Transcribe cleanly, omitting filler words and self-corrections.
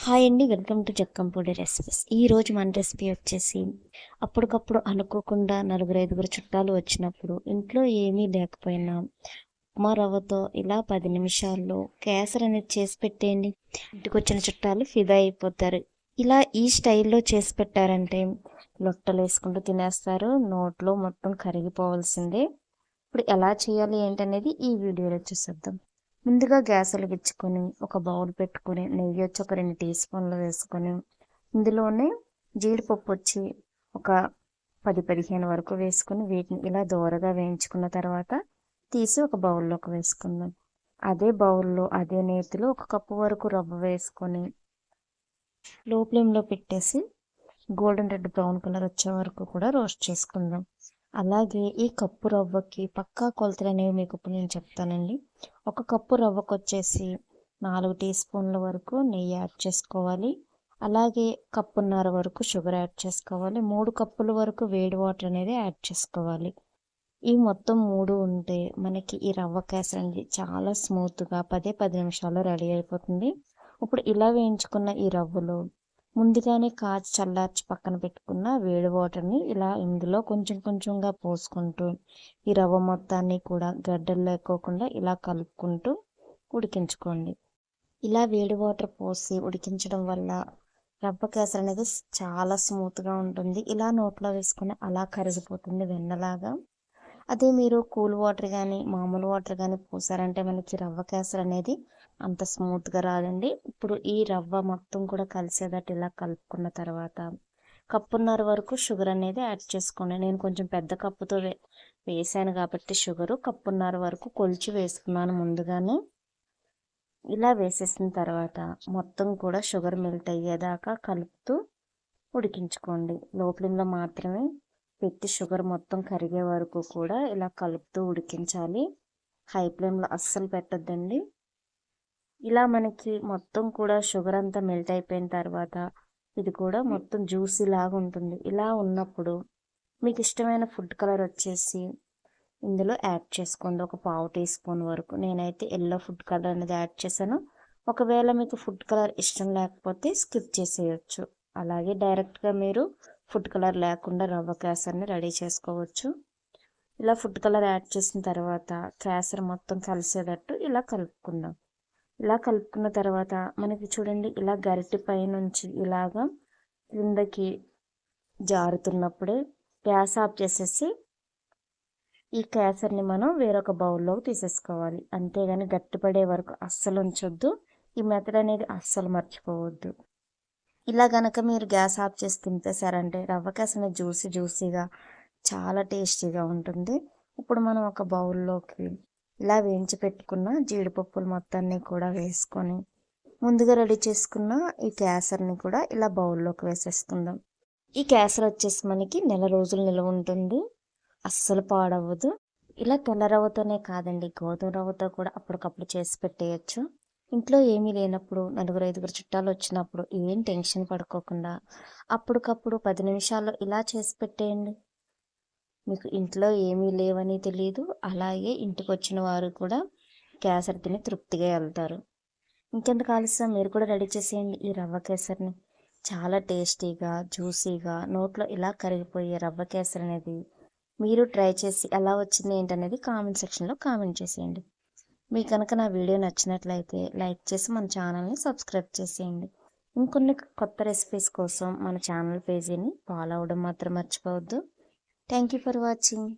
Hi అండి, welcome to Jakkampudi recipes. ఈరోజు మన రెసిపీ వచ్చేసి అప్పటికప్పుడు అనుకోకుండా నలుగురు ఐదుగురు చుట్టాలు వచ్చినప్పుడు ఇంట్లో ఏమీ లేకపోయినా ఉప్మా రవ్వతో ఇలా 10 నిమిషాల్లో కేసరి అనేది చేసి పెట్టేయండి. ఇంటికి వచ్చిన చుట్టాలు ఫిదా అయిపోతారు. ఇలా ఈ స్టైల్లో చేసి పెట్టారంటే లొట్టలు వేసుకుంటూ తినేస్తారు, నోట్లో మొత్తం కరిగిపోవాల్సిందే. ఇప్పుడు ఎలా చేయాలి ఏంటనేది ఈ వీడియోలో చూసేద్దాం. ముందుగా గ్యాస్ వెలిగించుకొని ఒక బౌల్ పెట్టుకొని నెయ్యి వచ్చి ఒక 2 టీ స్పూన్లు వేసుకొని ఇందులోనే జీడిపప్పు వచ్చి ఒక 10-15 వరకు వేసుకొని వీటిని ఇలా దోరగా వేయించుకున్న తర్వాత తీసి ఒక బౌల్లోకి వేసుకుందాం. అదే బౌల్లో అదే నేతిలో 1 కప్పు వరకు రవ్వ వేసుకొని లో ఫ్లేమ్లో పెట్టేసి గోల్డెన్ రెడ్ బ్రౌన్ కలర్ వచ్చే వరకు కూడా రోస్ట్ చేసుకుందాం. అలాగే ఈ కప్పు రవ్వకి పక్కా కొలతలు అనేవి మీకు ఇప్పుడు నేను చెప్తానండి. 1 కప్పు రవ్వకు వచ్చేసి 4 టీ స్పూన్ల వరకు నెయ్యి యాడ్ చేసుకోవాలి. అలాగే కప్పున్నర వరకు షుగర్ యాడ్ చేసుకోవాలి. 3 కప్పుల వరకు వేడి వాటర్ అనేది యాడ్ చేసుకోవాలి. ఈ మొత్తం 3 ఉంటే మనకి ఈ రవ్వ కేసరి అనేది చాలా స్మూత్గా 10 నిమిషాల్లో రెడీ అయిపోతుంది. ఇప్పుడు ఇలా వేయించుకున్న ఈ రవ్వలో ముందుగానే కాచి చల్లార్చి పక్కన పెట్టుకున్న వేడి వాటర్ని ఇలా ఇందులో కొంచెం కొంచెంగా పోసుకుంటూ ఈ రవ్వ మొత్తాన్ని కూడా గడ్డలు లేకోకుండా ఇలా కలుపుకుంటూ ఉడికించుకోండి. ఇలా వేడి వాటర్ పోసి ఉడికించడం వల్ల రవ్వ కేసరి అనేది చాలా స్మూత్గా ఉంటుంది. ఇలా నోట్లో వేసుకుని అలా కరిగిపోతుంది వెన్నలాగా. అదే మీరు కూల్ వాటర్ కానీ మామూలు వాటర్ కానీ పోసారంటే మనకి రవ్వ కేసరి అనేది అంత స్మూత్గా రాదండి. ఇప్పుడు ఈ రవ్వ మొత్తం కూడా కలిసేటట్టు ఇలా కలుపుకున్న తర్వాత కప్పున్నర వరకు షుగర్ అనేది యాడ్ చేసుకోండి. నేను కొంచెం పెద్ద కప్పుతో వేసాను కాబట్టి షుగరు కప్పున్నర వరకు కొలిచి వేసుకున్నాను ముందుగానే. ఇలా వేసేసిన తర్వాత మొత్తం కూడా షుగర్ మెల్ట్ అయ్యేదాకా కలుపుతూ ఉడికించుకోండి. లో ఫ్లేమ్లో మాత్రమే పెట్టి షుగర్ మొత్తం కరిగే వరకు కూడా ఇలా కలుపుతూ ఉడికించాలి. హై ఫ్లేమ్లో అస్సలు పెట్టొద్దండి. ఇలా మనకి మొత్తం కూడా షుగర్ అంతా మెల్ట్ అయిపోయిన తర్వాత ఇది కూడా మొత్తం జ్యూసీ లాగా ఉంటుంది. ఇలా ఉన్నప్పుడు మీకు ఇష్టమైన ఫుడ్ కలర్ వచ్చేసి ఇందులో యాడ్ చేసుకోండి. ఒక పావు టీ స్పూన్ వరకు. నేనైతే ఎల్లో ఫుడ్ కలర్ అనేది యాడ్ చేశాను. ఒకవేళ మీకు ఫుడ్ కలర్ ఇష్టం లేకపోతే స్కిప్ చేసేయచ్చు. అలాగే డైరెక్ట్గా మీరు ఫుడ్ కలర్ లేకుండా రవ్వ కేసరిని రెడీ చేసుకోవచ్చు. ఇలా ఫుడ్ కలర్ యాడ్ చేసిన తర్వాత కేసరి మొత్తం కలిసేటట్టు ఇలా కలుపుకుందాం. ఇలా కలుపుకున్న తర్వాత మనకి చూడండి ఇలా గరిటె పై నుంచి ఇలాగా క్రిందకి జారుతున్నప్పుడే గ్యాస్ ఆఫ్ చేసేసి ఈ కేసరిని మనం వేరొక బౌల్లోకి తీసేసుకోవాలి. అంతేగాని గట్టిపడే వరకు అస్సలు ఉంచొద్దు. ఈ మెథడ్ అనేది అస్సలు మర్చిపోవద్దు. ఇలా గనక మీరు గ్యాస్ ఆఫ్ చేసి తింపేశారంటే రవ్వ కేసరి జ్యూసీగా చాలా టేస్టీగా ఉంటుంది. ఇప్పుడు మనం ఒక బౌల్లోకి ఇలా వేయించి పెట్టుకున్న జీడిపప్పులు మొత్తాన్ని కూడా వేసుకొని ముందుగా రెడీ చేసుకున్న ఈ కేసరిని కూడా ఇలా బౌల్లోకి వేసేసుకుందాం. ఈ కేసరి వచ్చేసి మనకి నెల రోజులు నిల్వ ఉంటుంది, అస్సలు పాడవ్వదు. ఇలా తెల్ల రవ్వతోనే కాదండి, గోధుమ రవ్వతో కూడా అప్పటికప్పుడు చేసి పెట్టేయచ్చు. ఇంట్లో ఏమీ లేనప్పుడు నలుగురు ఐదుగురు చుట్టాలు వచ్చినప్పుడు ఏం టెన్షన్ పడుకోకుండా అప్పటికప్పుడు 10 నిమిషాల్లో ఇలా చేసి పెట్టేయండి. మీకు ఇంట్లో ఏమీ లేవని తెలియదు, అలాగే ఇంటికి వచ్చిన వారు కూడా కేసరి తిని తృప్తిగా వెళ్తారు. ఇంకెందుకు ఆలస్యం, మీరు కూడా రెడీ చేసేయండి ఈ రవ్వ కేసరిని. చాలా టేస్టీగా జ్యూసీగా నోట్లో ఇలా కరిగిపోయే రవ్వ కేసరి అనేది మీరు ట్రై చేసి ఎలా వచ్చింది ఏంటనేది కామెంట్ సెక్షన్లో కామెంట్ చేసేయండి. మీకు కనుక నా వీడియో నచ్చినట్లయితే లైక్ చేసి మన ఛానల్ని సబ్స్క్రైబ్ చేసేయండి. ఇంకొన్ని కొత్త రెసిపీస్ కోసం మన ఛానల్ పేజీని ఫాలో అవ్వడం మాత్రం మర్చిపోవద్దు. Thank you for watching.